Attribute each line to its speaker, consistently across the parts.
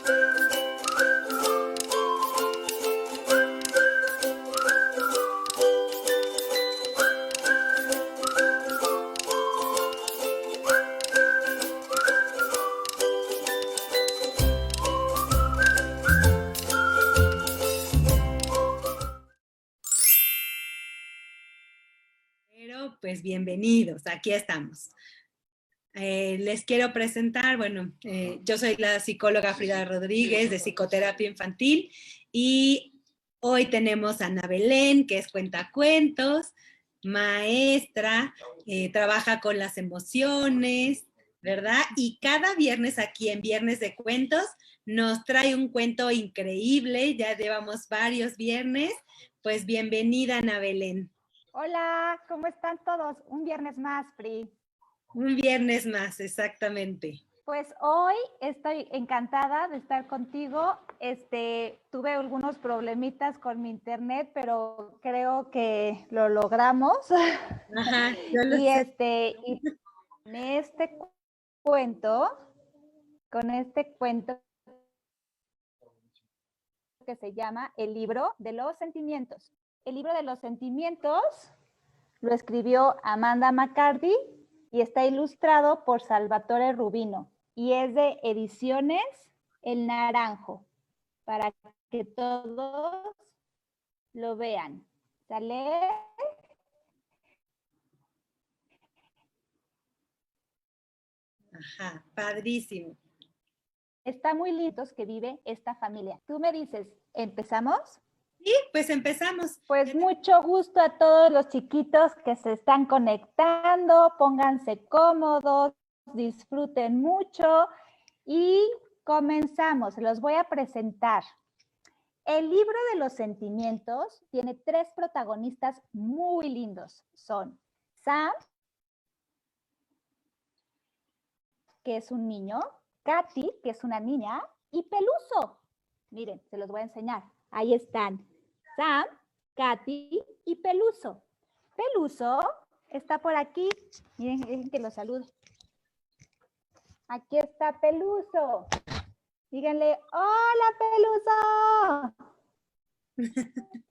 Speaker 1: Pero pues bienvenidos, aquí estamos. Les quiero presentar, bueno, yo soy la psicóloga Frida Rodríguez de Psicoterapia Infantil y hoy tenemos a Ana Belén, que es cuentacuentos, maestra, trabaja con las emociones, ¿verdad? Y cada viernes aquí en Viernes de Cuentos nos trae un cuento increíble, ya llevamos varios viernes, pues bienvenida Ana Belén.
Speaker 2: Hola, ¿cómo están todos? Un viernes más, Pri.
Speaker 1: Un viernes más, exactamente.
Speaker 2: Pues hoy estoy encantada de estar contigo. Tuve algunos problemitas con mi internet, pero creo que lo logramos.
Speaker 1: Ajá, yo lo
Speaker 2: y
Speaker 1: sé.
Speaker 2: y con este cuento que se llama El libro de los sentimientos. El libro de los sentimientos lo escribió Amanda McCarthy y está ilustrado por Salvatore Rubino y es de Ediciones El Naranjo, para que todos lo vean. ¿Sale?
Speaker 1: Ajá, padrísimo.
Speaker 2: Está muy lindo que vive esta familia. Tú me dices, ¿empezamos?
Speaker 1: Sí, pues empezamos.
Speaker 2: Pues mucho gusto a todos los chiquitos que se están conectando, pónganse cómodos, disfruten mucho y comenzamos. Los voy a presentar. El libro de los sentimientos tiene 3 protagonistas muy lindos. Son Sam, que es un niño, Katy, que es una niña, y Peluso. Miren, se los voy a enseñar. Ahí están. Sam, Katy y Peluso. Peluso está por aquí. Miren, dejen que lo salude. Aquí está Peluso. Díganle, hola Peluso.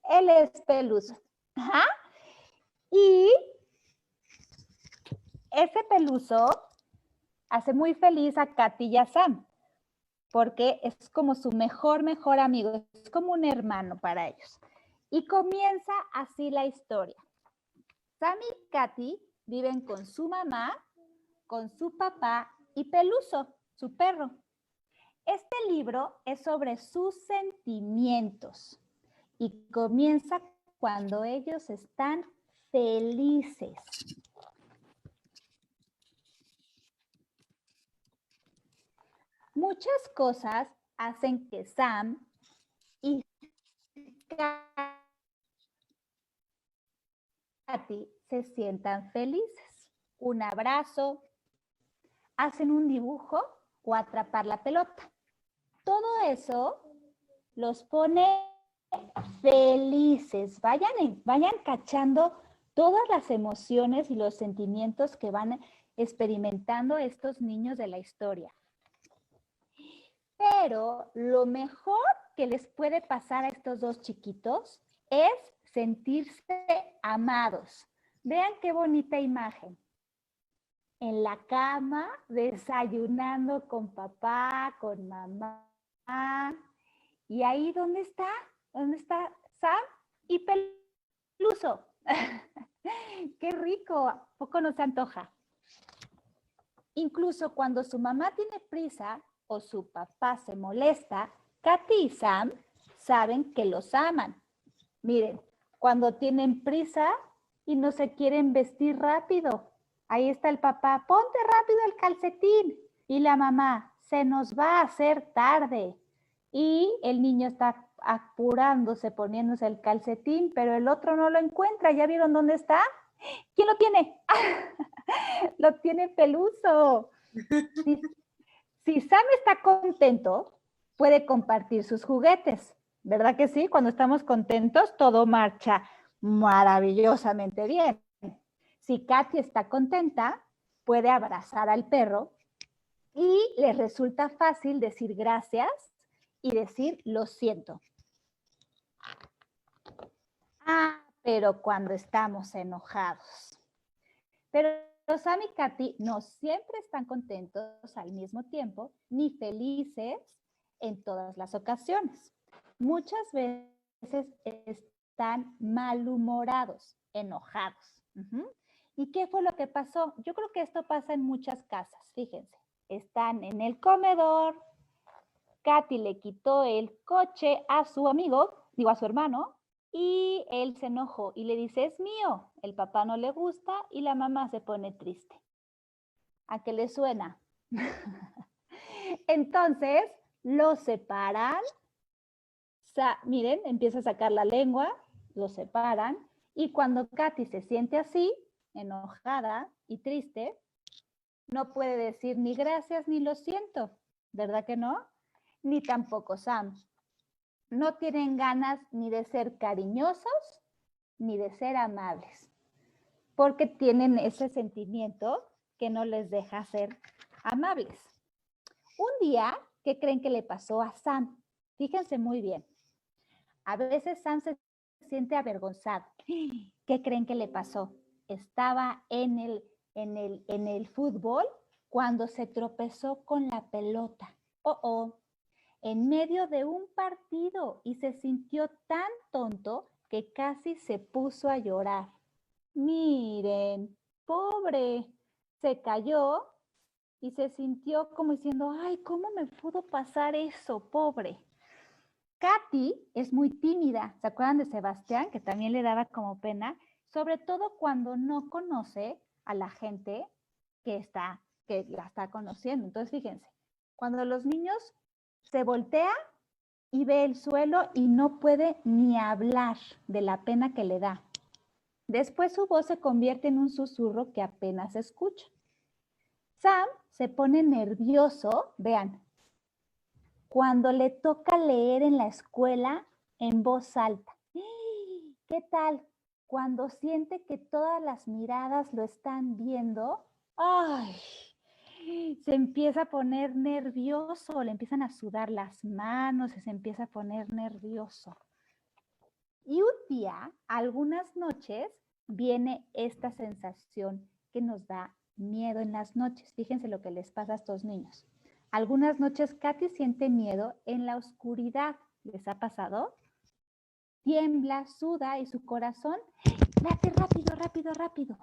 Speaker 2: Él es Peluso. Ajá. Y ese Peluso hace muy feliz a Katy y a Sam, porque es como su mejor amigo, es como un hermano para ellos. Y comienza así la historia. Sam y Katy viven con su mamá, con su papá y Peluso, su perro. Este libro es sobre sus sentimientos y comienza cuando ellos están felices. Muchas cosas hacen que Sam y Katy se sientan felices. Un abrazo, hacen un dibujo o atrapar la pelota. Todo eso los pone felices. Vayan cachando todas las emociones y los sentimientos que van experimentando estos niños de la historia. Pero lo mejor que les puede pasar a estos dos chiquitos es sentirse amados. Vean qué bonita imagen. En la cama, desayunando con papá, con mamá. Y ahí, ¿dónde está? ¿Dónde está Sam y Peluso? ¡Qué rico! ¿A poco no se antoja? Incluso cuando su mamá tiene prisa o su papá se molesta, Katy y Sam saben que los aman. Miren, cuando tienen prisa y no se quieren vestir rápido, ahí está el papá, ponte rápido el calcetín. Y la mamá, se nos va a hacer tarde. Y el niño está apurándose, poniéndose el calcetín, pero el otro no lo encuentra. ¿Ya vieron dónde está? ¿Quién lo tiene? Lo tiene Peluso. Si Sam está contento, puede compartir sus juguetes. ¿Verdad que sí? Cuando estamos contentos, todo marcha maravillosamente bien. Si Katy está contenta, puede abrazar al perro y le resulta fácil decir gracias y decir lo siento. Ah, pero cuando estamos enojados. Pero Sam y Katy no siempre están contentos al mismo tiempo, ni felices en todas las ocasiones. Muchas veces están malhumorados, enojados. ¿Y qué fue lo que pasó? Yo creo que esto pasa en muchas casas, fíjense. Están en el comedor, Katy le quitó el coche a su amigo, digo a su hermano, y él se enojó y le dice, es mío. El papá no le gusta y la mamá se pone triste. ¿A qué le suena? Entonces, lo separan. Miren, empieza a sacar la lengua, lo separan. Y cuando Katy se siente así, enojada y triste, no puede decir ni gracias ni lo siento, ¿verdad que no? Ni tampoco Sam. No tienen ganas ni de ser cariñosos ni de ser amables, porque tienen ese sentimiento que no les deja ser amables. Un día, ¿qué creen que le pasó a Sam? Fíjense muy bien. A veces Sam se siente avergonzado. ¿Qué creen que le pasó? Estaba en el fútbol cuando se tropezó con la pelota. En medio de un partido y se sintió tan tonto que casi se puso a llorar. Miren, pobre, se cayó y se sintió como diciendo, ay, ¿cómo me pudo pasar eso, pobre? Katy es muy tímida, ¿se acuerdan de Sebastián? Que también le daba como pena, sobre todo cuando no conoce a la gente que la está conociendo. Entonces, fíjense, cuando los niños se voltea y ve el suelo y no puede ni hablar de la pena que le da. Después su voz se convierte en un susurro que apenas escucha. Sam se pone nervioso, vean, cuando le toca leer en la escuela en voz alta. ¿Qué tal? Cuando siente que todas las miradas lo están viendo, ¡ay! Se empieza a poner nervioso, le empiezan a sudar las manos, se empieza a poner nervioso. Y un día, algunas noches, viene esta sensación que nos da miedo en las noches. Fíjense lo que les pasa a estos niños. Algunas noches Katy siente miedo en la oscuridad. ¿Les ha pasado? Tiembla, suda y su corazón late rápido, rápido, rápido.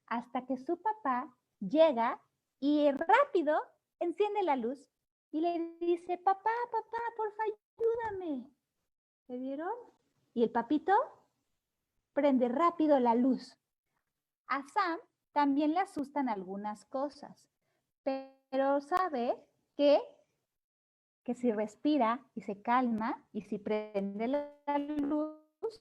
Speaker 2: Hasta que su papá llega y rápido enciende la luz y le dice, papá, papá, por favor, ayúdame. ¿Le vieron? Y el papito prende rápido la luz. A Sam también le asustan algunas cosas, pero sabe que si respira y se calma y si prende la luz,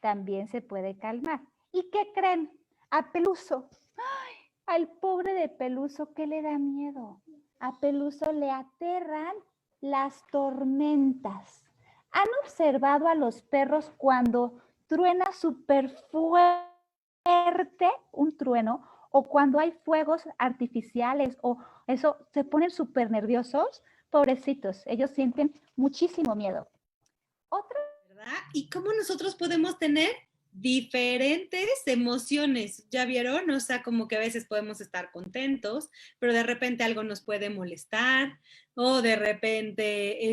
Speaker 2: también se puede calmar. ¿Y qué creen? A Peluso. ¡Ay! Al pobre de Peluso, ¿qué le da miedo? A Peluso le aterran las tormentas. ¿Han observado a los perros cuando truena súper fuerte un trueno o cuando hay fuegos artificiales o eso, se ponen súper nerviosos? Pobrecitos, ellos sienten muchísimo miedo.
Speaker 1: Otra, ¿verdad? ¿Y cómo nosotros podemos tener diferentes emociones? ¿Ya vieron? O sea, como que a veces podemos estar contentos, pero de repente algo nos puede molestar, o de repente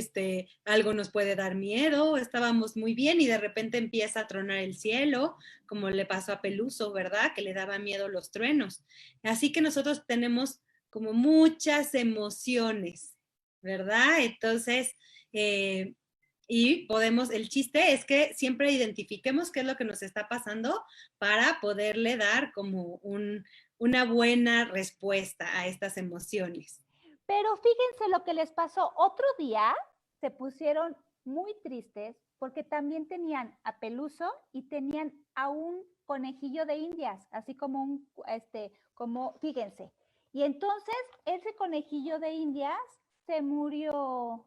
Speaker 1: algo nos puede dar miedo, estábamos muy bien y de repente empieza a tronar el cielo, como le pasó a Peluso, ¿verdad? Que le daba miedo los truenos. Así que nosotros tenemos como muchas emociones, ¿verdad? Entonces, y podemos, el chiste es que siempre identifiquemos qué es lo que nos está pasando para poderle dar como una buena respuesta a estas emociones.
Speaker 2: Pero fíjense lo que les pasó. Otro día se pusieron muy tristes porque también tenían a Peluso y tenían a un conejillo de Indias, así como fíjense. Y entonces ese conejillo de Indias se murió.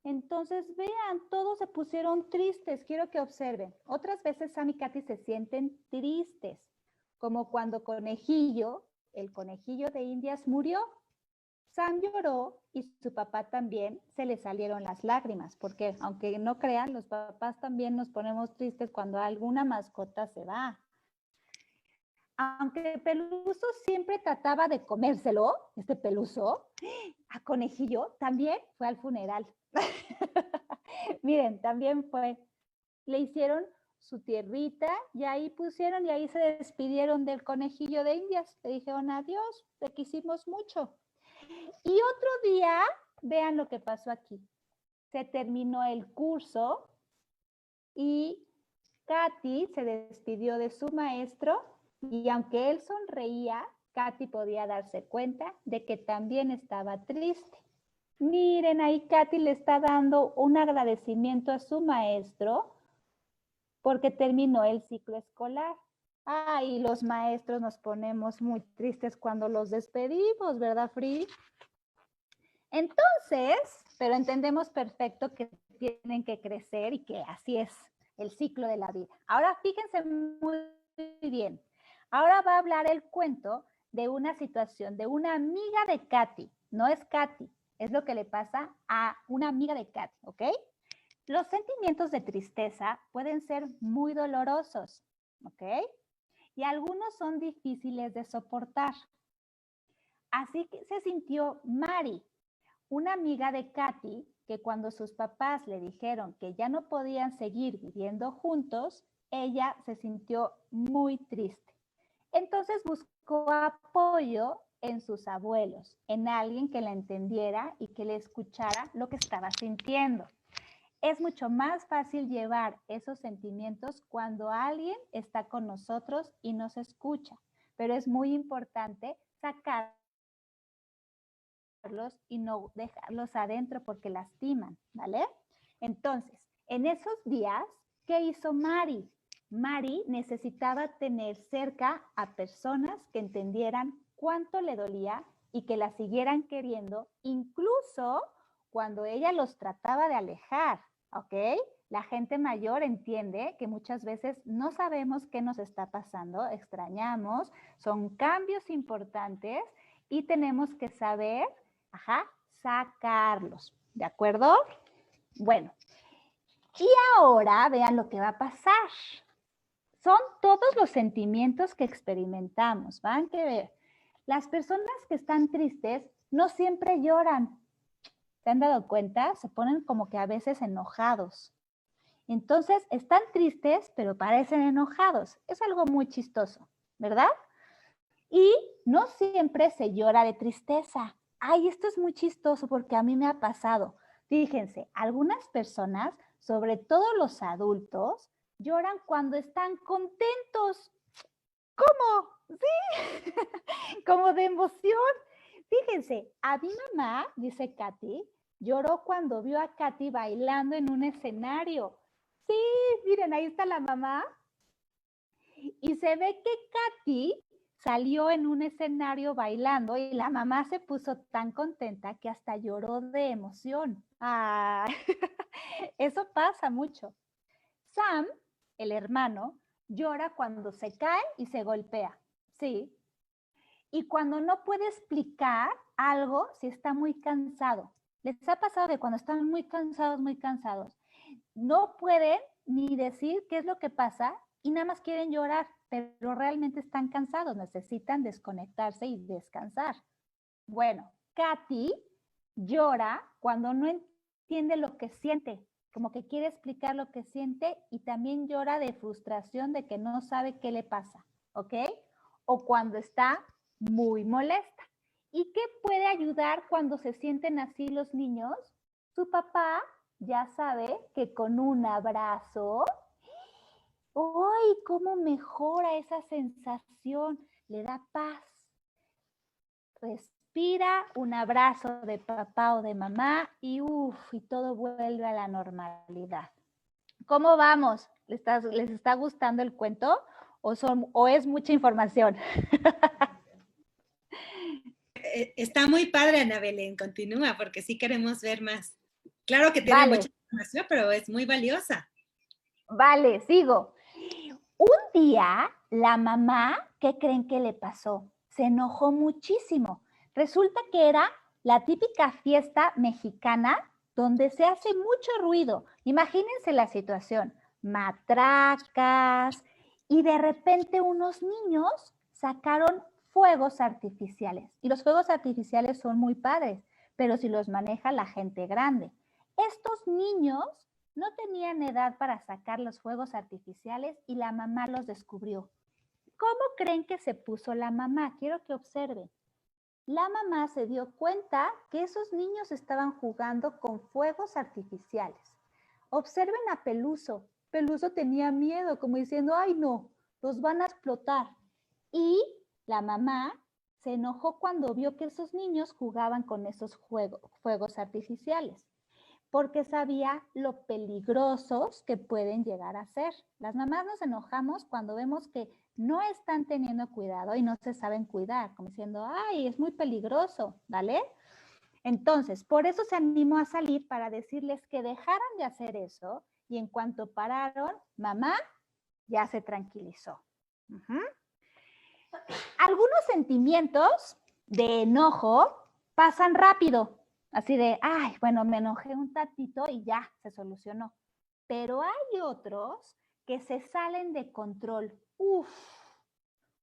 Speaker 2: Entonces, vean, todos se pusieron tristes. Quiero que observen. Otras veces Sam y Katy se sienten tristes, como cuando el conejillo de Indias murió. Sam lloró y su papá también se le salieron las lágrimas, porque aunque no crean, los papás también nos ponemos tristes cuando alguna mascota se va. Aunque Peluso siempre trataba de comérselo, este Peluso, a Conejillo también fue al funeral. Miren, también fue. Le hicieron su tierrita y ahí pusieron y ahí se despidieron del Conejillo de Indias. Le dijeron adiós, te quisimos mucho. Y otro día, vean lo que pasó aquí. Se terminó el curso y Katy se despidió de su maestro y aunque él sonreía, Katy podía darse cuenta de que también estaba triste. Miren, ahí Katy le está dando un agradecimiento a su maestro porque terminó el ciclo escolar. Ay, los maestros nos ponemos muy tristes cuando los despedimos, ¿verdad, Free? Entonces, pero entendemos perfecto que tienen que crecer y que así es el ciclo de la vida. Ahora fíjense muy bien. Ahora va a hablar el cuento de una situación de una amiga de Katy. No es Katy, es lo que le pasa a una amiga de Katy, ¿ok? Los sentimientos de tristeza pueden ser muy dolorosos, ¿ok? Y algunos son difíciles de soportar. Así que se sintió Mari, una amiga de Katy, que cuando sus papás le dijeron que ya no podían seguir viviendo juntos, ella se sintió muy triste. Entonces buscó apoyo en sus abuelos, en alguien que la entendiera y que le escuchara lo que estaba sintiendo. Es mucho más fácil llevar esos sentimientos cuando alguien está con nosotros y nos escucha, pero es muy importante sacarlos y no dejarlos adentro porque lastiman, ¿vale? Entonces, en esos días, ¿qué hizo Mari? Mari necesitaba tener cerca a personas que entendieran cuánto le dolía y que la siguieran queriendo, incluso cuando ella los trataba de alejar, ¿ok? La gente mayor entiende que muchas veces no sabemos qué nos está pasando, extrañamos, son cambios importantes y tenemos que saber, sacarlos, ¿de acuerdo? Bueno, y ahora vean lo que va a pasar. Son todos los sentimientos que experimentamos, van a ver. Las personas que están tristes no siempre lloran. ¿Se han dado cuenta? Se ponen como que a veces enojados. Entonces, están tristes, pero parecen enojados. Es algo muy chistoso, ¿verdad? Y no siempre se llora de tristeza. Ay, esto es muy chistoso porque a mí me ha pasado. Fíjense, algunas personas, sobre todo los adultos, lloran cuando están contentos. ¿Cómo? Sí, como de emoción. Fíjense, a mi mamá, dice Katy, lloró cuando vio a Katy bailando en un escenario. Sí, miren, ahí está la mamá. Y se ve que Katy salió en un escenario bailando y la mamá se puso tan contenta que hasta lloró de emoción. Ah, eso pasa mucho. Sam, el hermano, llora cuando se cae y se golpea. Sí. Y cuando no puede explicar algo si está muy cansado. ¿Les ha pasado que cuando están muy cansados, no pueden ni decir qué es lo que pasa y nada más quieren llorar, pero realmente están cansados, necesitan desconectarse y descansar? Bueno, Katy llora cuando no entiende lo que siente, como que quiere explicar lo que siente y también llora de frustración de que no sabe qué le pasa, ¿ok? O cuando está muy molesta. ¿Y qué puede ayudar cuando se sienten así los niños? Su papá ya sabe que con un abrazo, ¡ay, cómo mejora esa sensación! Le da paz. Respira, un abrazo de papá o de mamá y y todo vuelve a la normalidad. ¿Cómo vamos? ¿Les está gustando el cuento o es mucha información?
Speaker 1: Está muy padre, Ana Belén, continúa, porque sí queremos ver más. Claro que tiene mucha información, pero es muy valiosa.
Speaker 2: Vale, sigo. Un día, la mamá, ¿qué creen que le pasó? Se enojó muchísimo. Resulta que era la típica fiesta mexicana donde se hace mucho ruido. Imagínense la situación, matracas, y de repente unos niños sacaron fuegos artificiales. Y los fuegos artificiales son muy padres, pero si los maneja la gente grande. Estos niños no tenían edad para sacar los fuegos artificiales y la mamá los descubrió. ¿Cómo creen que se puso la mamá? Quiero que observen. La mamá se dio cuenta que esos niños estaban jugando con fuegos artificiales. Observen a Peluso. Peluso tenía miedo, como diciendo, ay no, los van a explotar. Y la mamá se enojó cuando vio que esos niños jugaban con esos fuegos artificiales, porque sabía lo peligrosos que pueden llegar a ser. Las mamás nos enojamos cuando vemos que no están teniendo cuidado y no se saben cuidar, como diciendo, ay, es muy peligroso, ¿vale? Entonces, por eso se animó a salir para decirles que dejaran de hacer eso y en cuanto pararon, mamá ya se tranquilizó. Algunos sentimientos de enojo pasan rápido, así de, ay, bueno, me enojé un tatito y ya se solucionó. Pero hay otros que se salen de control. Uf,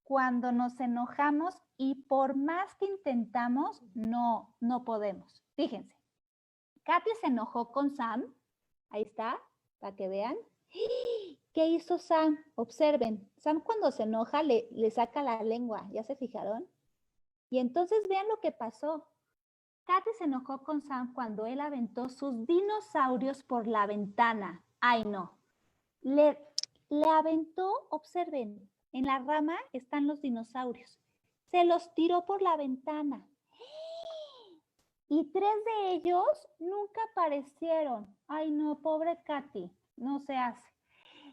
Speaker 2: cuando nos enojamos y por más que intentamos, no podemos. Fíjense, Katy se enojó con Sam. Ahí está, para que vean. ¿Qué hizo Sam? Observen. Sam cuando se enoja le saca la lengua. ¿Ya se fijaron? Y entonces vean lo que pasó. Katy se enojó con Sam cuando él aventó sus dinosaurios por la ventana. Ay, no. Le aventó, observen, en la rama están los dinosaurios. Se los tiró por la ventana. Y 3 de ellos nunca aparecieron. Ay, no, pobre Katy, no se hace.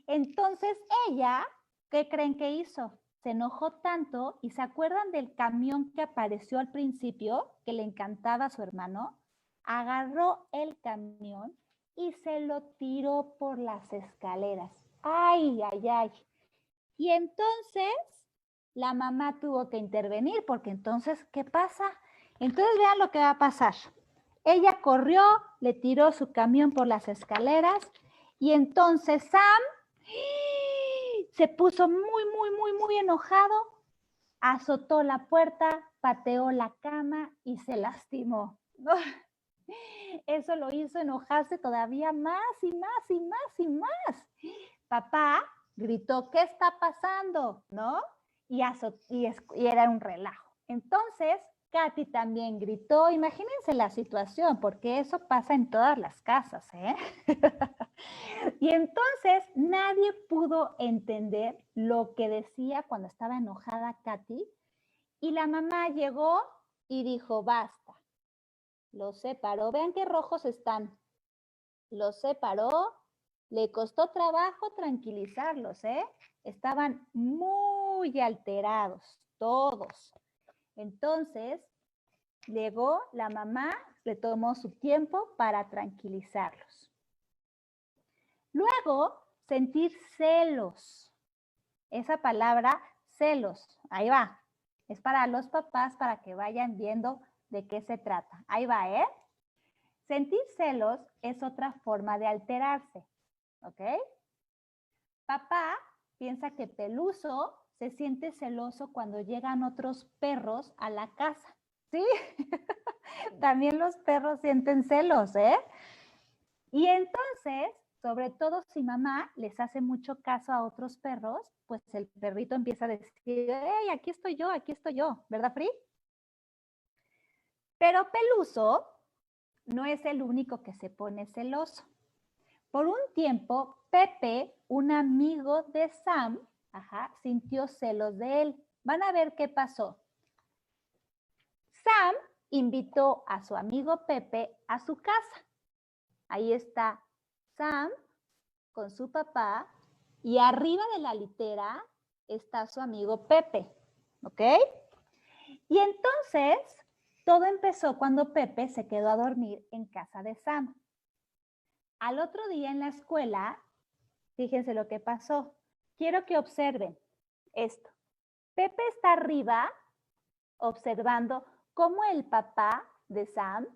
Speaker 2: Entonces ella, ¿qué creen que hizo? Se enojó tanto y ¿se acuerdan del camión que apareció al principio, que le encantaba a su hermano? Agarró el camión y se lo tiró por las escaleras. Ay, ay, ay. Y entonces la mamá tuvo que intervenir porque entonces, ¿qué pasa? Entonces vean lo que va a pasar. Ella corrió, le tiró su camión por las escaleras y entonces Sam se puso muy enojado, azotó la puerta, pateó la cama y se lastimó. Eso lo hizo enojarse todavía más y más y más y más. Papá gritó, ¿qué está pasando? ¿No? Y era un relajo. Entonces, Katy también gritó, imagínense la situación, porque eso pasa en todas las casas, ¿eh? Y entonces nadie pudo entender lo que decía cuando estaba enojada Katy. Y la mamá llegó y dijo, basta. Los separó. Vean qué rojos están. Los separó. Le costó trabajo tranquilizarlos, ¿eh? Estaban muy alterados, todos. Entonces, llegó la mamá, le tomó su tiempo para tranquilizarlos. Luego, sentir celos. Esa palabra, celos, ahí va. Es para los papás para que vayan viendo de qué se trata. Ahí va, ¿eh? Sentir celos es otra forma de alterarse, ¿ok? Papá piensa que Peluso se siente celoso cuando llegan otros perros a la casa, ¿sí? También los perros sienten celos, ¿eh? Y entonces, sobre todo si mamá les hace mucho caso a otros perros, pues el perrito empieza a decir, hey, aquí estoy yo, ¿verdad, Free? Pero Peluso no es el único que se pone celoso. Por un tiempo, Pepe, un amigo de Sam, sintió celos de él. Van a ver qué pasó. Sam invitó a su amigo Pepe a su casa. Ahí está Sam con su papá y arriba de la litera está su amigo Pepe, ¿ok? Y entonces todo empezó cuando Pepe se quedó a dormir en casa de Sam. Al otro día en la escuela, fíjense lo que pasó. Quiero que observen esto. Pepe está arriba observando cómo el papá de Sam,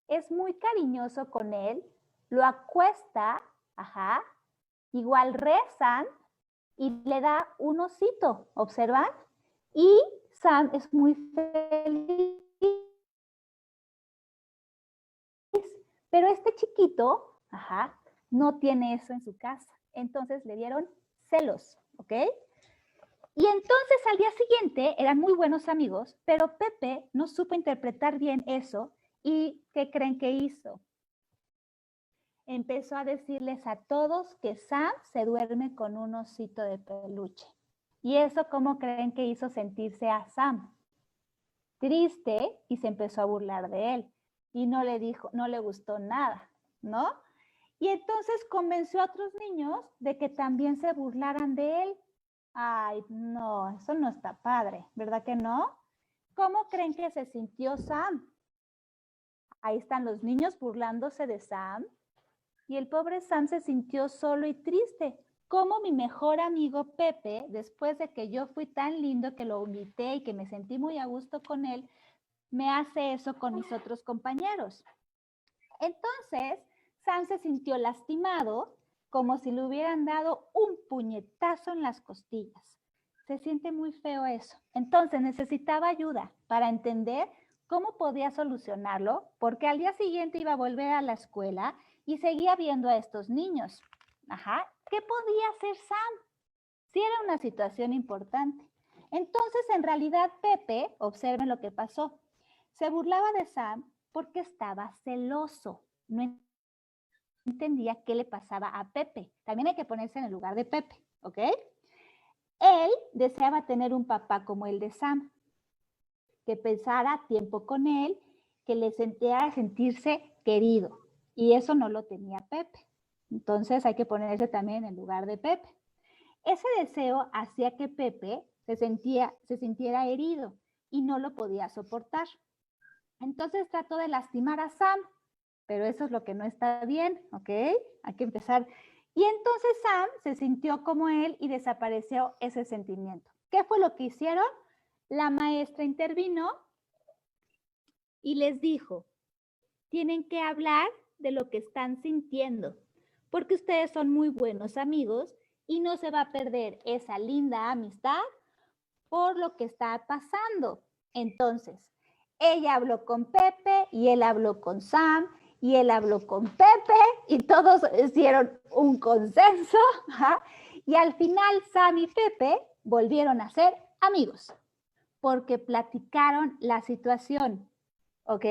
Speaker 2: es muy cariñoso con él, lo acuesta, ajá, igual rezan y le da un osito, ¿observan? Y Sam es muy feliz. Pero este chiquito, ajá, no tiene eso en su casa. Entonces le dieron celos, ¿ok? Y entonces al día siguiente eran muy buenos amigos, pero Pepe no supo interpretar bien eso. ¿Y qué creen que hizo? Empezó a decirles a todos que Sam se duerme con un osito de peluche. ¿Y eso cómo creen que hizo sentirse a Sam? Triste, y se empezó a burlar de él. Y no le gustó nada, ¿no? Y entonces convenció a otros niños de que también se burlaran de él. Ay, no, eso no está padre, ¿verdad que no? ¿Cómo creen que se sintió Sam? Ahí están los niños burlándose de Sam y el pobre Sam se sintió solo y triste. Como mi mejor amigo Pepe, después de que yo fui tan lindo que lo invité y que me sentí muy a gusto con él, me hace eso con mis otros compañeros. Entonces, Sam se sintió lastimado, como si le hubieran dado un puñetazo en las costillas. Se siente muy feo eso. Entonces, necesitaba ayuda para entender cómo podía solucionarlo, porque al día siguiente iba a volver a la escuela y seguía viendo a estos niños. Ajá, ¿qué podía hacer Sam? Sí era una situación importante. Entonces, en realidad, Pepe, observen lo que pasó, se burlaba de Sam porque estaba celoso. No entendía qué le pasaba a Pepe. También hay que ponerse en el lugar de Pepe, ¿ok? Él deseaba tener un papá como el de Sam, que pasara tiempo con él, que le sentía sentirse querido. Y eso no lo tenía Pepe. Entonces hay que ponerse también en el lugar de Pepe. Ese deseo hacía que Pepe se sintiera herido y no lo podía soportar. Entonces trató de lastimar a Sam, pero eso es lo que no está bien, ¿ok? Hay que empezar. Y entonces Sam se sintió como él y desapareció ese sentimiento. ¿Qué fue lo que hicieron? La maestra intervino y les dijo, tienen que hablar de lo que están sintiendo, porque ustedes son muy buenos amigos y no se va a perder esa linda amistad por lo que está pasando. Entonces, ella habló con Pepe y él habló con Sam y él habló con Pepe y todos hicieron un consenso, ¿ja? Y al final Sam y Pepe volvieron a ser amigos porque platicaron la situación, ¿ok?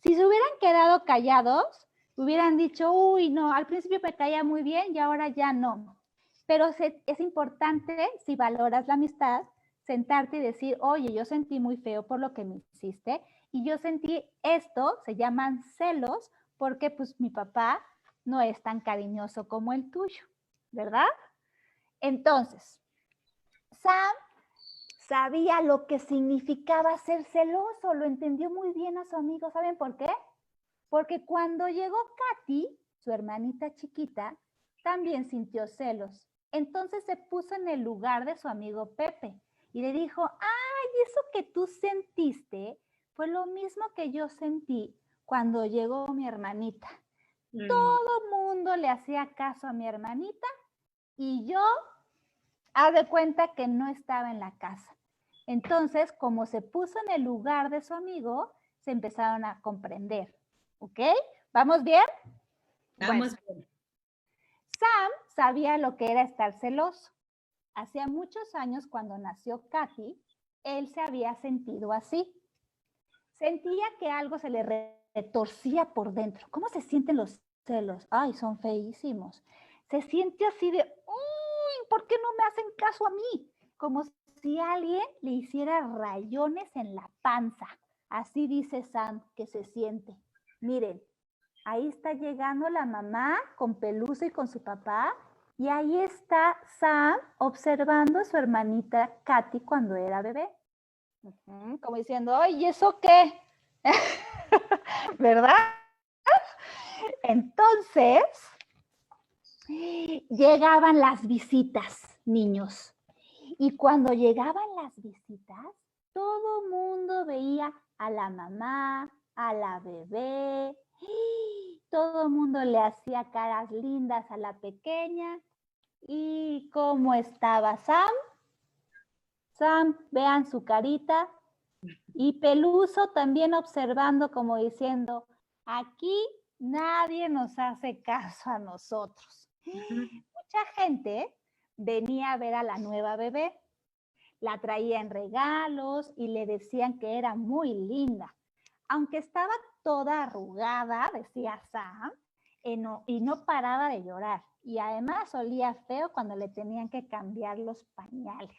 Speaker 2: Si se hubieran quedado callados, hubieran dicho, uy, no, al principio me caía muy bien y ahora ya no. Pero es importante, si valoras la amistad, sentarte y decir, oye, yo sentí muy feo por lo que me hiciste y yo sentí esto, se llaman celos, porque pues mi papá no es tan cariñoso como el tuyo, ¿verdad? Entonces, Sam sabía lo que significaba ser celoso, lo entendió muy bien a su amigo. ¿Saben por qué? Porque cuando llegó Katy, su hermanita chiquita, también sintió celos. Entonces se puso en el lugar de su amigo Pepe y le dijo, ay, eso que tú sentiste fue lo mismo que yo sentí cuando llegó mi hermanita. Todo mundo le hacía caso a mi hermanita y yo, haz de cuenta que no estaba en la casa. Entonces, como se puso en el lugar de su amigo, se empezaron a comprender. ¿Ok? ¿Vamos bien?
Speaker 1: Vamos
Speaker 2: bien. Sam sabía lo que era estar celoso. Hacía muchos años, cuando nació Katy, él se había sentido así. Sentía que algo se le retorcía por dentro. ¿Cómo se sienten los celos? Ay, son feísimos. Se siente así de, uy, ¿por qué no me hacen caso a mí? Como si alguien le hiciera rayones en la panza. Así dice Sam que se siente. Miren, ahí está llegando la mamá con Pelusa y con su papá. Y ahí está Sam observando a su hermanita Katy cuando era bebé. Como diciendo, ay, ¿y eso qué? ¿Verdad? Entonces, llegaban las visitas, niños. Y cuando llegaban las visitas, todo mundo veía a la mamá, a la bebé. Todo el mundo le hacía caras lindas a la pequeña. ¿Y cómo estaba Sam? Sam, vean su carita. Y Peluso también observando como diciendo, aquí nadie nos hace caso a nosotros. Mucha gente venía a ver a la nueva bebé. La traían regalos y le decían que era muy linda. Aunque estaba toda arrugada, decía Sam, y no paraba de llorar. Y además olía feo cuando le tenían que cambiar los pañales.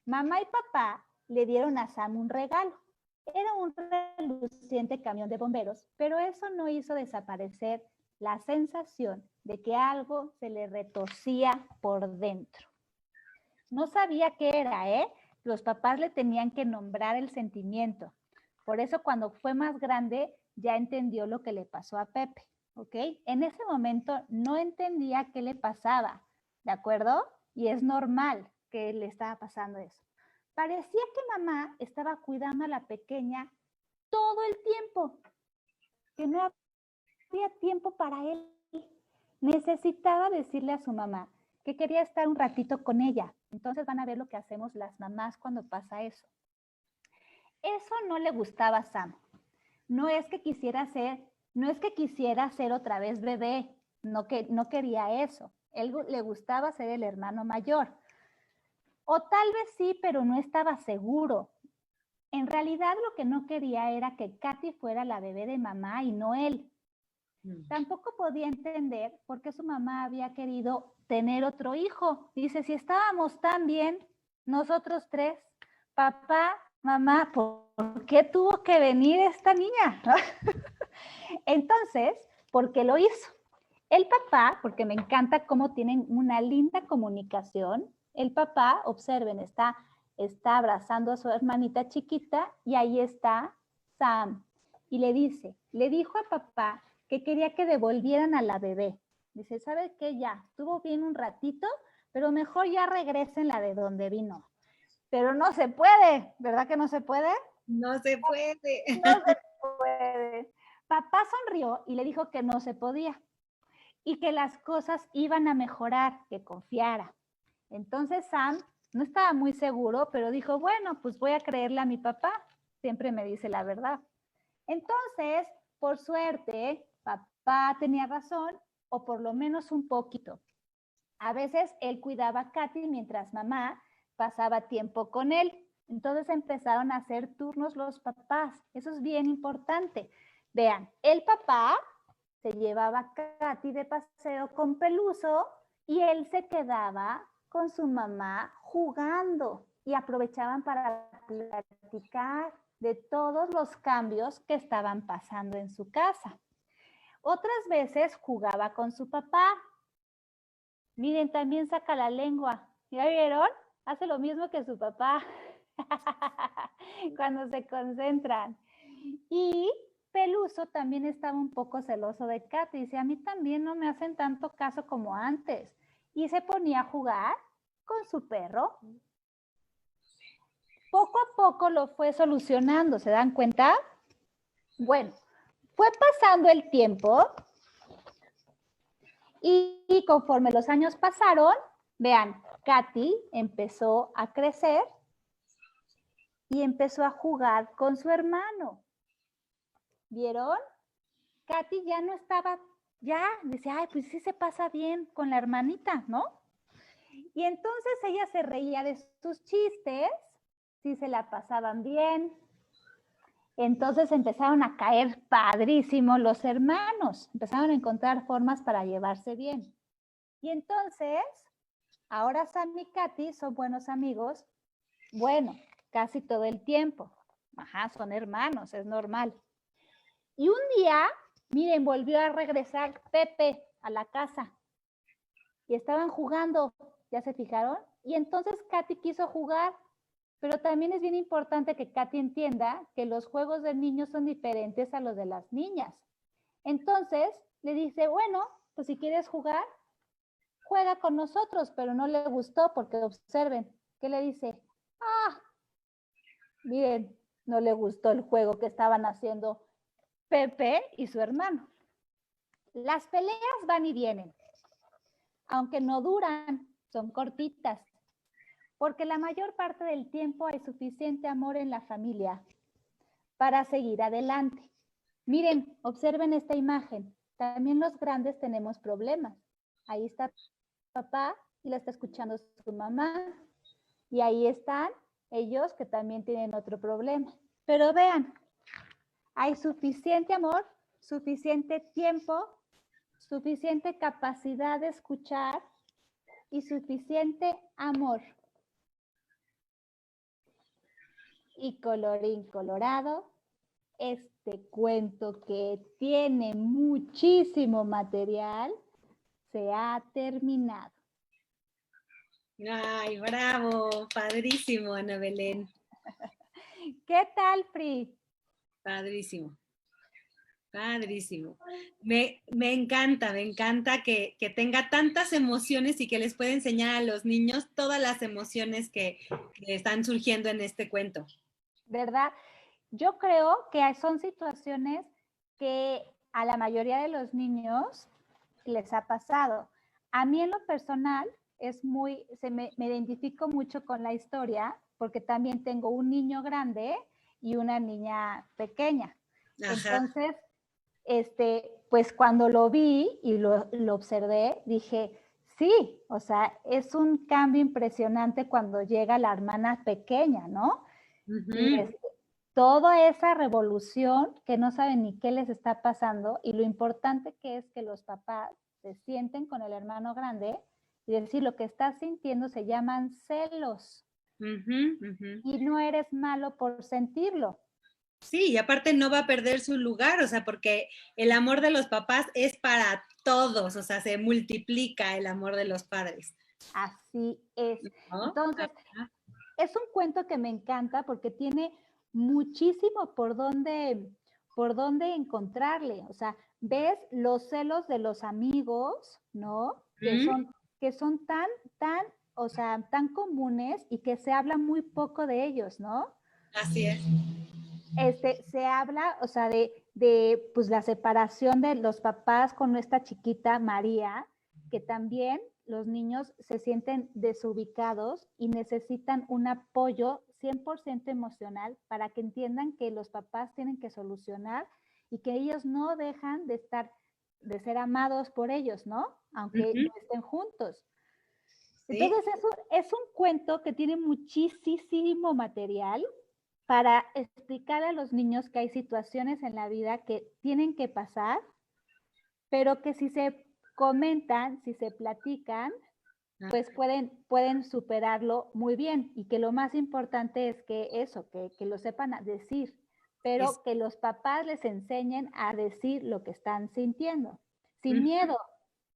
Speaker 2: Mamá y papá le dieron a Sam un regalo. Era un reluciente camión de bomberos, pero eso no hizo desaparecer la sensación de que algo se le retorcía por dentro. No sabía qué era, ¿eh? Los papás le tenían que nombrar el sentimiento. Por eso cuando fue más grande ya entendió lo que le pasó a Pepe, ¿ok? En ese momento no entendía qué le pasaba, ¿de acuerdo? Y es normal que le estaba pasando eso. Parecía que mamá estaba cuidando a la pequeña todo el tiempo, que no había tiempo para él. Necesitaba decirle a su mamá que quería estar un ratito con ella. Entonces van a ver lo que hacemos las mamás cuando pasa eso. Eso no le gustaba a Sam. No es que quisiera ser otra vez bebé, no quería eso. Él le gustaba ser el hermano mayor. O tal vez sí, pero no estaba seguro. En realidad lo que no quería era que Katy fuera la bebé de mamá y no él. Tampoco podía entender por qué su mamá había querido tener otro hijo. Dice, si estábamos tan bien, nosotros tres, papá, mamá, ¿por qué tuvo que venir esta niña? Entonces, ¿por qué lo hizo? El papá, porque me encanta cómo tienen una linda comunicación, el papá, observen, está abrazando a su hermanita chiquita y ahí está Sam. Y le dijo a papá que quería que devolvieran a la bebé. Dice, ¿sabe qué? Ya, estuvo bien un ratito, pero mejor ya regresen la de donde vino. Pero no se puede, ¿verdad que no se puede?
Speaker 1: No se puede.
Speaker 2: No se puede. Papá sonrió y le dijo que no se podía y que las cosas iban a mejorar, que confiara. Entonces Sam no estaba muy seguro, pero dijo, bueno, pues voy a creerle a mi papá, siempre me dice la verdad. Entonces, por suerte, papá tenía razón, o por lo menos un poquito. A veces él cuidaba a Katy mientras mamá pasaba tiempo con él. Entonces empezaron a hacer turnos los papás. Eso es bien importante. Vean, el papá se llevaba a Katy de paseo con Peluso y él se quedaba con su mamá jugando y aprovechaban para platicar de todos los cambios que estaban pasando en su casa. Otras veces jugaba con su papá. Miren, también saca la lengua. ¿Ya vieron? Hace lo mismo que su papá cuando se concentran. Y Peluso también estaba un poco celoso de Katy. Dice, a mí también no me hacen tanto caso como antes. Y se ponía a jugar con su perro. Poco a poco lo fue solucionando, ¿se dan cuenta? Bueno, fue pasando el tiempo y conforme los años pasaron, vean, Katy empezó a crecer y empezó a jugar con su hermano. ¿Vieron? Katy ya no estaba, ya decía, ay, pues sí se pasa bien con la hermanita, ¿no? Y entonces ella se reía de sus chistes, sí se la pasaban bien. Entonces empezaron a caer padrísimo los hermanos, empezaron a encontrar formas para llevarse bien. Y entonces, ahora Sam y Katy son buenos amigos, bueno, casi todo el tiempo. Ajá, son hermanos, es normal. Y un día, miren, volvió a regresar Pepe a la casa y estaban jugando, ¿ya se fijaron? Y entonces Katy quiso jugar, pero también es bien importante que Katy entienda que los juegos de niños son diferentes a los de las niñas. Entonces le dice, bueno, pues si quieres jugar, juega con nosotros, pero no le gustó porque observen, ¿qué le dice? Ah, miren, No le gustó el juego que estaban haciendo Pepe y su hermano. Las peleas van y vienen, aunque no duran, son cortitas, porque la mayor parte del tiempo hay suficiente amor en la familia para seguir adelante. Miren, observen esta imagen. También los grandes tenemos problemas. Ahí está papá y la está escuchando su mamá. Y ahí están ellos que también tienen otro problema. Pero vean, hay suficiente amor, suficiente tiempo, suficiente capacidad de escuchar y suficiente amor. Y colorín colorado, este cuento que tiene muchísimo material se ha terminado.
Speaker 1: Ay, bravo, padrísimo, Ana Belén.
Speaker 2: ¿Qué tal, Fri?
Speaker 1: Padrísimo. Padrísimo. Me encanta que tenga tantas emociones y que les pueda enseñar a los niños todas las emociones que están surgiendo en este cuento.
Speaker 2: ¿Verdad? Yo creo que son situaciones que a la mayoría de los niños les ha pasado. A mí en lo personal me identifico mucho con la historia porque también tengo un niño grande y una niña pequeña. Ajá. Entonces, pues cuando lo vi y lo observé, dije, sí, o sea, es un cambio impresionante cuando llega la hermana pequeña, ¿no? Uh-huh. Y toda esa revolución que no saben ni qué les está pasando y lo importante que es que los papás se sienten con el hermano grande y decir lo que estás sintiendo se llaman celos. Uh-huh, uh-huh. Y no eres malo por sentirlo.
Speaker 1: Sí, y aparte no va a perder su lugar, o sea, porque el amor de los papás es para todos, o sea, se multiplica el amor de los padres.
Speaker 2: Así es. ¿No? Entonces, es un cuento que me encanta porque tiene muchísimo por dónde encontrarle. O sea, ves los celos de los amigos, ¿no? Que son tan, o sea, tan comunes y que se habla muy poco de ellos, ¿no?
Speaker 1: Así es.
Speaker 2: Se habla, o sea, de pues la separación de los papás con nuestra chiquita María, que también los niños se sienten desubicados y necesitan un apoyo 100% emocional para que entiendan que los papás tienen que solucionar y que ellos no dejan de ser amados por ellos, ¿no? Aunque no estén juntos. ¿Sí? Entonces, es un cuento que tiene muchísimo material para explicar a los niños que hay situaciones en la vida que tienen que pasar, pero que si se comentan, si se platican, pues pueden superarlo muy bien y que lo más importante es que lo sepan decir, pero que los papás les enseñen a decir lo que están sintiendo, sin miedo,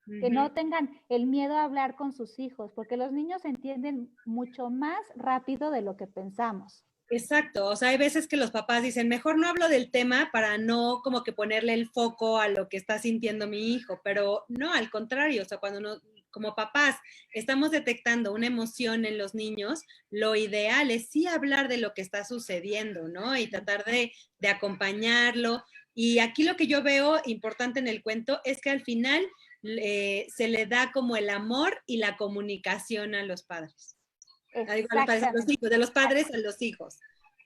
Speaker 2: que no tengan el miedo a hablar con sus hijos, porque los niños entienden mucho más rápido de lo que pensamos.
Speaker 1: Exacto, o sea, hay veces que los papás dicen, mejor no hablo del tema para no como que ponerle el foco a lo que está sintiendo mi hijo, pero no, al contrario, o sea, cuando como papás estamos detectando una emoción en los niños, lo ideal es sí hablar de lo que está sucediendo, ¿no? Y tratar de acompañarlo. Y aquí lo que yo veo importante en el cuento es que al final se le da como el amor y la comunicación a los padres. De los padres a los hijos.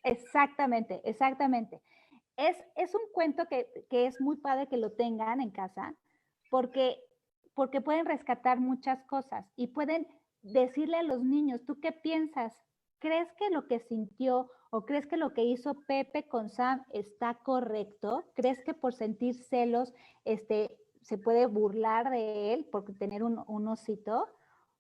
Speaker 2: Exactamente. Es un cuento que es muy padre que lo tengan en casa porque pueden rescatar muchas cosas y pueden decirle a los niños, ¿tú qué piensas? ¿Crees que lo que sintió o crees que lo que hizo Pepe con Sam está correcto? ¿Crees que por sentir celos se puede burlar de él por tener un osito?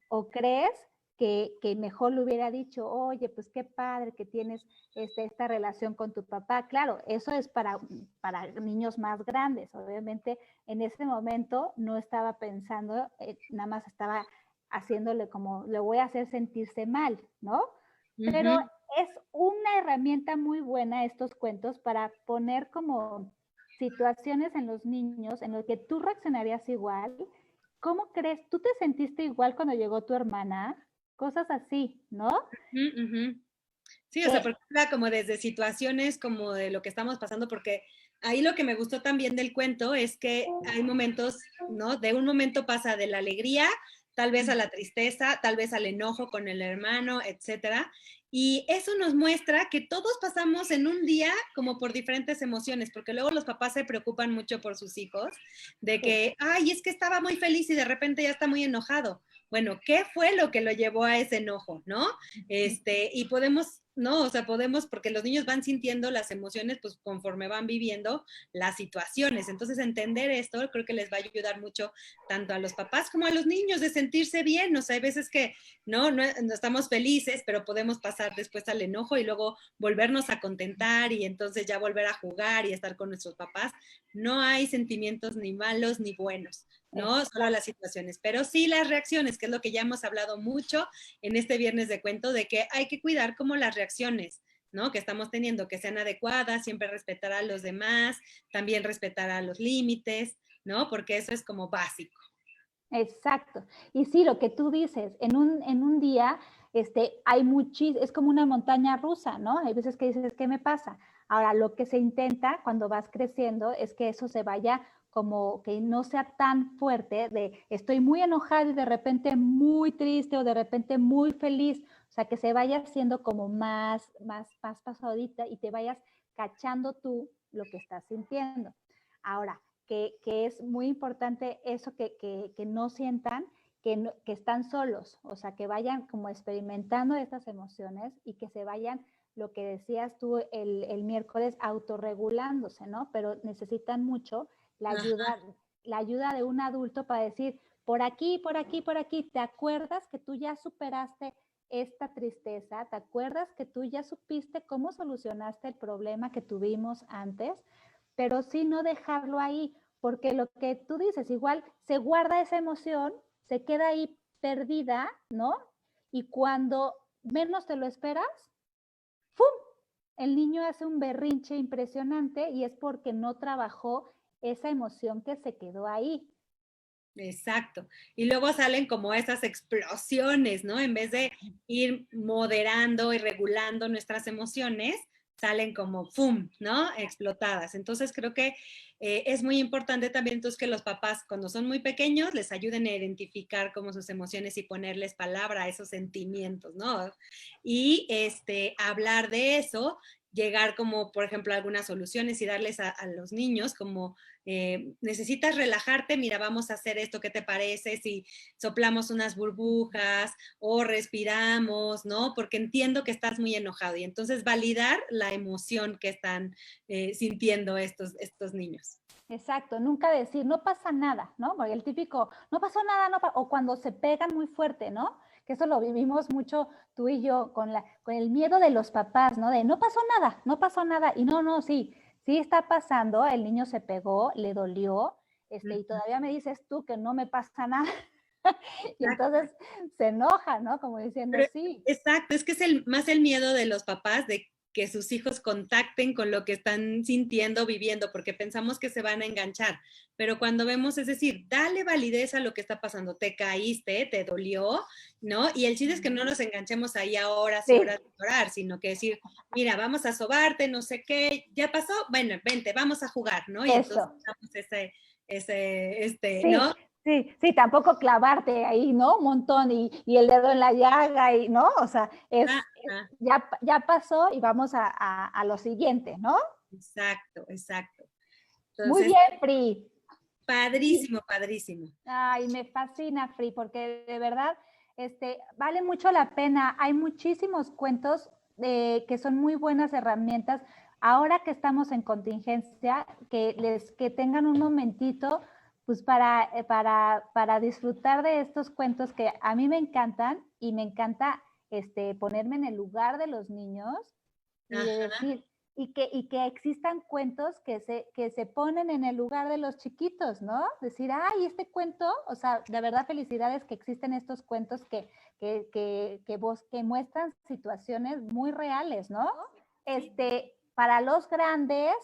Speaker 2: ¿O crees que mejor le hubiera dicho, oye, pues qué padre que tienes esta relación con tu papá? Claro, eso es para niños más grandes. Obviamente, en ese momento no estaba pensando, nada más estaba haciéndole como, le voy a hacer sentirse mal, ¿no? Pero es una herramienta muy buena estos cuentos para poner como situaciones en los niños en las que tú reaccionarías igual. ¿Cómo crees? ¿Tú te sentiste igual cuando llegó tu hermana? Cosas así, ¿no?
Speaker 1: Sí, o sea, porque habla como desde situaciones como de lo que estamos pasando, porque ahí lo que me gustó también del cuento es que hay momentos, ¿no? De un momento pasa de la alegría, tal vez a la tristeza, tal vez al enojo con el hermano, etcétera. Y eso nos muestra que todos pasamos en un día como por diferentes emociones, porque luego los papás se preocupan mucho por sus hijos, de que, ay, es que estaba muy feliz y de repente ya está muy enojado. Bueno, ¿qué fue lo que lo llevó a ese enojo, no? Y podemos, no, o sea, podemos, porque los niños van sintiendo las emociones, pues conforme van viviendo las situaciones. Entonces, entender esto creo que les va a ayudar mucho tanto a los papás como a los niños de sentirse bien. O sea, hay veces que no estamos felices, pero podemos pasar después al enojo y luego volvernos a contentar y entonces ya volver a jugar y estar con nuestros papás. No hay sentimientos ni malos ni buenos, ¿no? Solo las situaciones, pero sí las reacciones, que es lo que ya hemos hablado mucho en este viernes de cuento, de que hay que cuidar como las reacciones, ¿no? Que estamos teniendo, que sean adecuadas, siempre respetar a los demás, también respetar a los límites, ¿no? Porque eso es como básico.
Speaker 2: Exacto. Y sí, lo que tú dices, en un día hay es como una montaña rusa, ¿no? Hay veces que dices, ¿qué me pasa? Ahora, lo que se intenta cuando vas creciendo es que eso se vaya como que no sea tan fuerte de estoy muy enojada y de repente muy triste o de repente muy feliz. O sea, que se vaya haciendo como más pasadita y te vayas cachando tú lo que estás sintiendo. Ahora, que es muy importante eso que no sientan que están solos, o sea, que vayan como experimentando estas emociones y que se vayan, lo que decías tú el miércoles, autorregulándose, ¿no? Pero necesitan mucho la ayuda de un adulto para decir, por aquí, por aquí, por aquí, ¿te acuerdas que tú ya superaste esta tristeza? ¿Te acuerdas que tú ya supiste cómo solucionaste el problema que tuvimos antes? Pero sí no dejarlo ahí, porque lo que tú dices, igual se guarda esa emoción, se queda ahí perdida, ¿no? Y cuando menos te lo esperas, ¡fum! El niño hace un berrinche impresionante y es porque no trabajó esa emoción que se quedó ahí.
Speaker 1: Exacto. Y luego salen como esas explosiones, ¿no? En vez de ir moderando y regulando nuestras emociones, salen como ¡fum!, ¿no? Explotadas. Entonces creo que es muy importante también entonces que los papás cuando son muy pequeños les ayuden a identificar como sus emociones y ponerles palabra a esos sentimientos, ¿no? Y hablar de eso, llegar como, por ejemplo, a algunas soluciones y darles a los niños como necesitas relajarte, mira, vamos a hacer esto, ¿qué te parece? Si soplamos unas burbujas o respiramos, ¿no? Porque entiendo que estás muy enojado y entonces validar la emoción que están sintiendo estos niños.
Speaker 2: Exacto, nunca decir, no pasa nada, ¿no? Porque el típico, no pasó nada, o cuando se pegan muy fuerte, ¿no? Que eso lo vivimos mucho tú y yo con el miedo de los papás, ¿no? De no pasó nada, no pasó nada. Y no, sí, sí está pasando, el niño se pegó, le dolió, y todavía me dices tú que no me pasa nada. Y entonces se enoja, ¿no? Como diciendo,
Speaker 1: Pero,
Speaker 2: sí.
Speaker 1: exacto, es que es más el miedo de los papás de que sus hijos contacten con lo que están sintiendo, viviendo, porque pensamos que se van a enganchar. Pero cuando vemos, es decir, dale validez a lo que está pasando. Te caíste, te dolió, ¿no? Y el chiste es que no nos enganchemos ahí a horas y
Speaker 2: Sí.
Speaker 1: horas de llorar, sino que decir, mira, vamos a sobarte, no sé qué, ya pasó, bueno, vente, vamos a jugar, ¿no? Y entonces
Speaker 2: Eso.
Speaker 1: damos
Speaker 2: Sí,
Speaker 1: ¿no?
Speaker 2: sí, tampoco clavarte ahí, ¿no? Un montón y el dedo en la llaga y, ¿no? O sea,
Speaker 1: Ah, ah.
Speaker 2: ya pasó y vamos a lo siguiente, ¿no?
Speaker 1: Exacto, exacto.
Speaker 2: Muy
Speaker 1: Entonces,
Speaker 2: bien, Pri. Sí.
Speaker 1: padrísimo, padrísimo.
Speaker 2: Ay, me fascina, Pri, porque de verdad, vale mucho la pena. Hay muchísimos cuentos que son muy buenas herramientas. Ahora que estamos en contingencia, que tengan un momentito, pues para disfrutar de estos cuentos que a mí me encantan y me encanta ponerme en el lugar de los niños y de
Speaker 1: Ajá.
Speaker 2: decir, y que existan cuentos que se ponen en el lugar de los chiquitos, ¿no? Decir, ay, este cuento, o sea, de verdad felicidades que existen estos cuentos que muestran situaciones muy reales, ¿no? Para los grandes,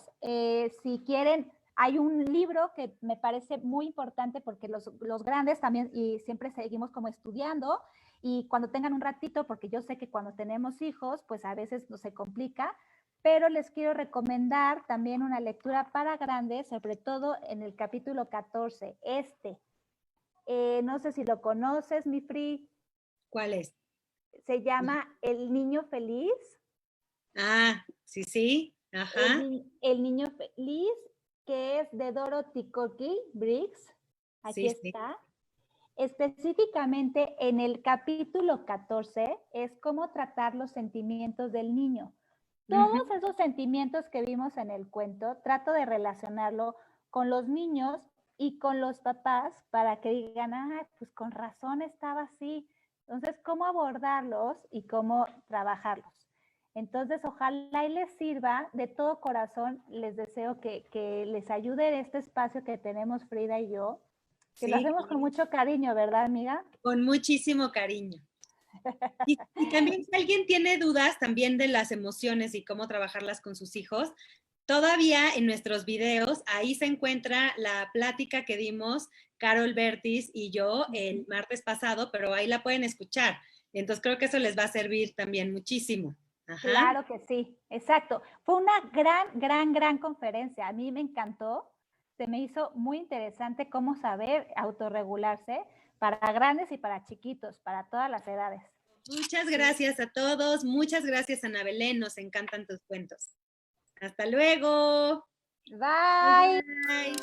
Speaker 2: si quieren hay un libro que me parece muy importante porque los grandes también, y siempre seguimos como estudiando, y cuando tengan un ratito, porque yo sé que cuando tenemos hijos, pues a veces no se complica, pero les quiero recomendar también una lectura para grandes, sobre todo en el capítulo 14, no sé si lo conoces, mi Free.
Speaker 1: ¿Cuál es?
Speaker 2: Se llama El niño feliz.
Speaker 1: Ah, sí, sí. Ajá.
Speaker 2: El niño feliz, que es de Dorothy Corky Briggs. Aquí
Speaker 1: Sí, sí.
Speaker 2: está. Específicamente en el capítulo 14 es cómo tratar los sentimientos del niño. Todos esos sentimientos que vimos en el cuento, trato de relacionarlo con los niños y con los papás para que digan, ah, pues con razón estaba así. Entonces, ¿cómo abordarlos y cómo trabajarlos? Entonces, ojalá y les sirva. De todo corazón, les deseo que les ayude en este espacio que tenemos Frida y yo, que lo
Speaker 1: Sí,
Speaker 2: hacemos con mucho cariño, ¿verdad, amiga?
Speaker 1: con muchísimo cariño. Y también si alguien tiene dudas también de las emociones y cómo trabajarlas con sus hijos, todavía en nuestros videos, ahí se encuentra la plática que dimos Carol Bertis y yo el martes pasado, pero ahí la pueden escuchar. Entonces creo que eso les va a servir también muchísimo. Ajá.
Speaker 2: Claro que sí, exacto. Fue una gran conferencia. A mí me encantó. Se me hizo muy interesante cómo saber autorregularse para grandes y para chiquitos, para todas las edades.
Speaker 1: Muchas gracias a todos. Muchas gracias, Ana Belén. Nos encantan tus cuentos. Hasta luego.
Speaker 2: Bye.
Speaker 1: Bye.